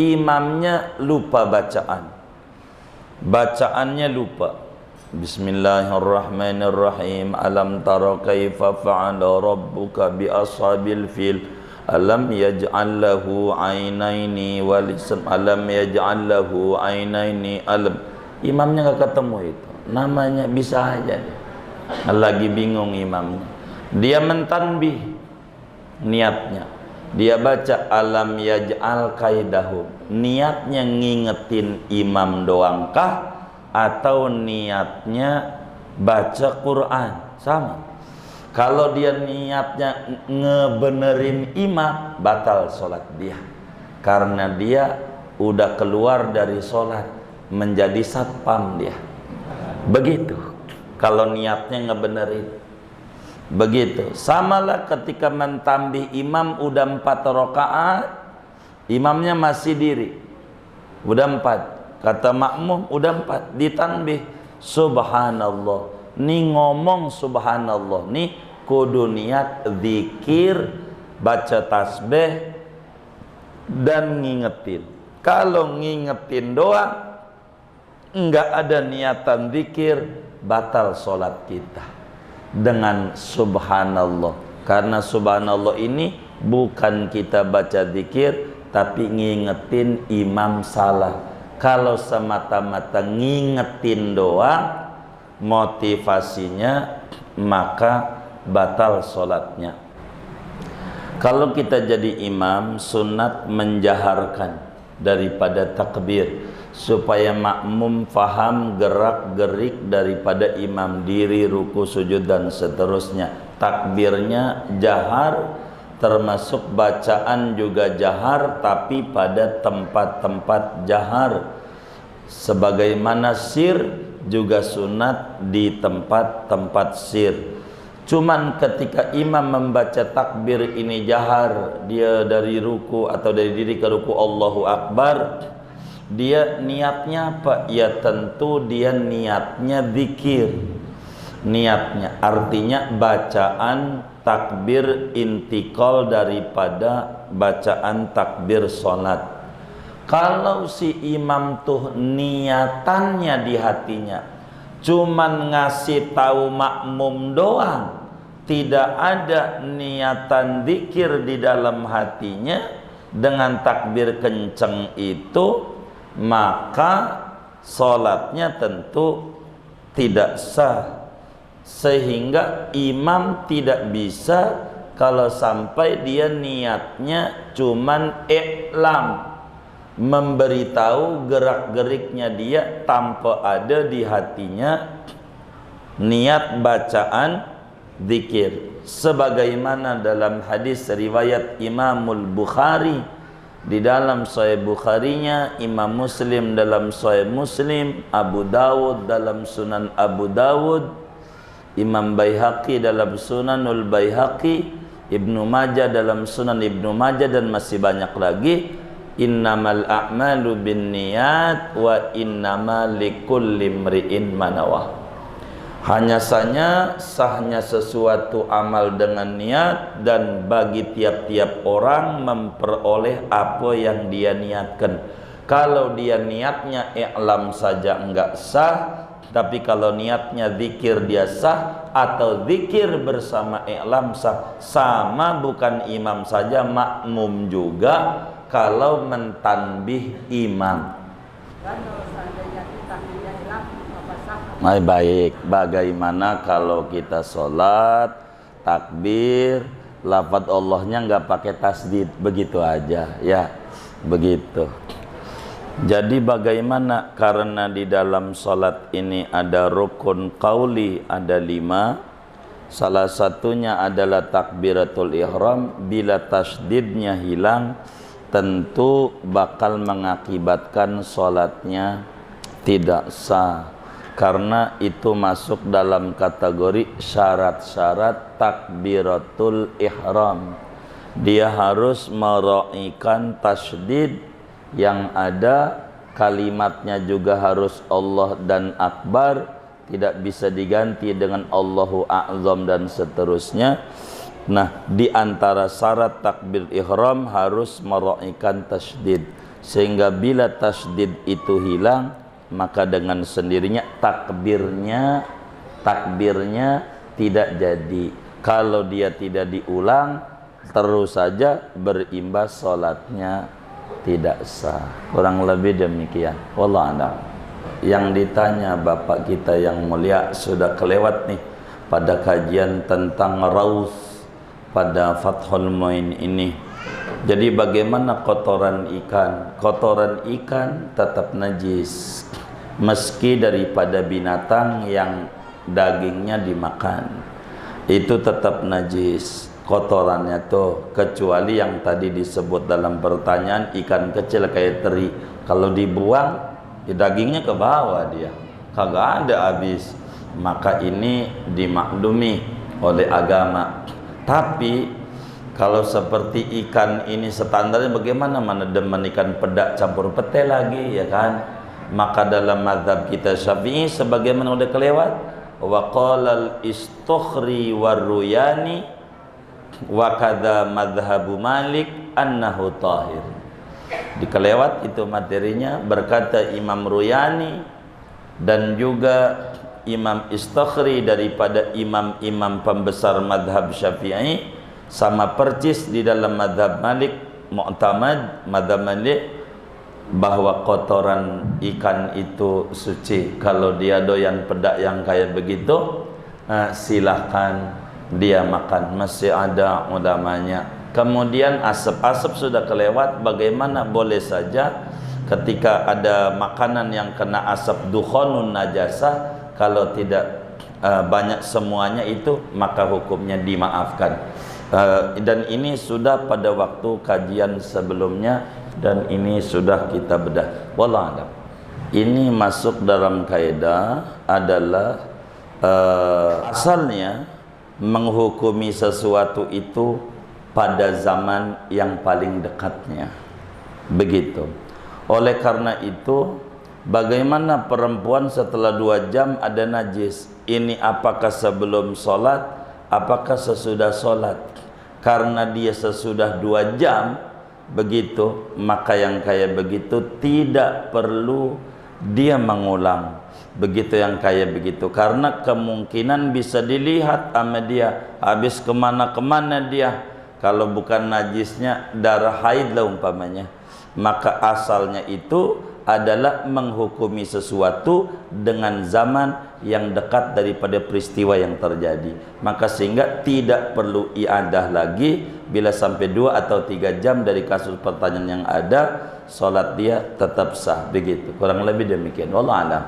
imamnya lupa bacaannya lupa. Bismillahirrahmanirrahim. Alam tara kaifa fa'ala rabbuka bi ashabil fil alam yaj'al lahu 'ainaini wa lisan alam yaj'al lahu 'ainaini alam. Imamnya enggak ketemu itu. Namanya bisa aja dia. Lagi bingung imamnya. Dia mentanbih niatnya. Dia baca alam yaj'al kaidahum. Niatnya ngingetin imam doangkah atau niatnya baca Quran? Sama. Kalau dia niatnya ngebenerin imam, batal sholat dia, karena dia udah keluar dari sholat, menjadi satpam dia. Begitu kalau niatnya ngebenerin. Begitu. Samalah ketika mentambih imam udah 4 rakaat, imamnya masih diri, udah 4. Kata makmum udah 4, ditanbih subhanallah. Nih ngomong subhanallah, nih kudu niat zikir, baca tasbih dan ngingetin. Kalau ngingetin doang, enggak ada niatan zikir, batal sholat kita dengan subhanallah. Karena subhanallah ini bukan kita baca zikir, tapi ngingetin imam salah. Kalau semata-mata ngingetin doang motivasinya, maka batal sholatnya. Kalau kita jadi imam, sunat menjaharkan daripada takbir, supaya makmum faham gerak-gerik daripada imam, diri, ruku, sujud dan seterusnya. Takbirnya jahar, termasuk bacaan juga jahar, tapi pada tempat-tempat jahar. Sebagaimana sir juga sunat di tempat-tempat sir. Cuman ketika imam membaca takbir ini jahar, dia dari ruku atau dari diri ke ruku Allahu Akbar, dia niatnya apa? Ya tentu dia niatnya zikir. Niatnya artinya bacaan takbir intikal daripada bacaan takbir sholat. Kalau si imam tuh niatannya di hatinya cuman ngasih tahu makmum doang, tidak ada niatan zikir di dalam hatinya dengan takbir kenceng itu, maka sholatnya tentu tidak sah. Sehingga imam tidak bisa kalau sampai dia niatnya cuman i'lam, memberitahu gerak-geriknya dia tanpa ada di hatinya niat bacaan zikir. Sebagaimana dalam hadis riwayat Imamul Bukhari, di dalam Sahih Bukharinya, Imam Muslim dalam Sahih Muslim, Abu Dawud dalam Sunan Abu Dawud, Imam Baihaqi dalam Sunanul Baihaqi, Ibnu Majah dalam Sunan Ibnu Majah, dan masih banyak lagi. Innamal a'malu binniyat wa innamal likulli imri'in ma nawah. Hanya saja sahnya sesuatu amal dengan niat, dan bagi tiap-tiap orang memperoleh apa yang dia niatkan. Kalau dia niatnya i'lam saja enggak sah, tapi kalau niatnya zikir dia sah, atau zikir bersama i'lam sah. Sama, bukan imam saja, makmum juga kalau mentanbih imam. Baik, bagaimana kalau kita sholat takbir, lafaz Allahnya nggak pakai tasdid, begitu aja ya, begitu. Jadi bagaimana? Karena di dalam sholat ini ada rukun qauli, ada 5. Salah satunya adalah takbiratul ihram. Bila tasdidnya hilang, tentu bakal mengakibatkan sholatnya tidak sah, karena itu masuk dalam kategori syarat-syarat takbiratul ihram. Dia harus mera'ikan tasdid yang ada, kalimatnya juga harus Allah dan Akbar, tidak bisa diganti dengan Allahu A'zam dan seterusnya. Nah, di antara syarat takbir ihram harus mera'ikan tasdid. sehingga bila tasdid itu hilang, maka dengan sendirinya takbirnya tidak jadi. Kalau dia tidak diulang terus saja, berimbas sholatnya tidak sah. Kurang lebih demikian. Wallahu a'lam. Yang ditanya bapak kita yang mulia sudah kelewat nih pada kajian tentang raus pada Fathul Muin ini. Jadi bagaimana kotoran ikan? Kotoran ikan tetap najis meski daripada binatang yang dagingnya dimakan, itu tetap najis kotorannya tuh, kecuali yang tadi disebut dalam pertanyaan, ikan kecil kayak teri, kalau dibuang ya dagingnya ke bawah, dia kagak ada habis, maka ini dimaklumi oleh agama. Tapi kalau seperti ikan ini standarnya bagaimana, mana demen ikan pedak campur pete lagi, ya kan? Maka dalam mazhab kita Syafi'i sebagaimana udah kelewat, wa qalal istukhri waruyani wa kadza madhhabu Malik annahu tahir. Dikelewat itu materinya, berkata Imam Ruyani dan juga Imam Istukhri daripada imam-imam pembesar madhab Syafi'i, sama percis di dalam madhab Malik, mu'tamad madhab Malik, bahwa kotoran ikan itu suci. Kalau dia doyan pedak yang kayak begitu, silahkan dia makan, masih ada ulamanya. Kemudian asap sudah kelewat, bagaimana boleh saja ketika ada makanan yang kena asap dukhonun najasah, kalau tidak banyak semuanya itu, maka hukumnya dimaafkan. Dan ini sudah pada waktu kajian sebelumnya, dan ini sudah kita bedah. Wallahu a'lam. Ini masuk dalam kaidah adalah asalnya menghukumi sesuatu itu pada zaman yang paling dekatnya, begitu. Oleh karena itu, bagaimana perempuan setelah 2 jam ada najis, ini apakah sebelum sholat, apakah sesudah sholat? Karena dia sesudah 2 jam begitu, maka yang kayak begitu tidak perlu dia mengulang begitu, yang kayak begitu, karena kemungkinan bisa dilihat sama dia habis kemana-kemana dia. Kalau bukan najisnya darah haid lah umpamanya, maka asalnya itu adalah menghukumi sesuatu dengan zaman yang dekat daripada peristiwa yang terjadi, maka sehingga tidak perlu iadah lagi. Bila sampai 2 atau 3 jam dari kasus pertanyaan yang ada, sholat dia tetap sah, begitu. Kurang lebih demikian. Wallahu a'lam.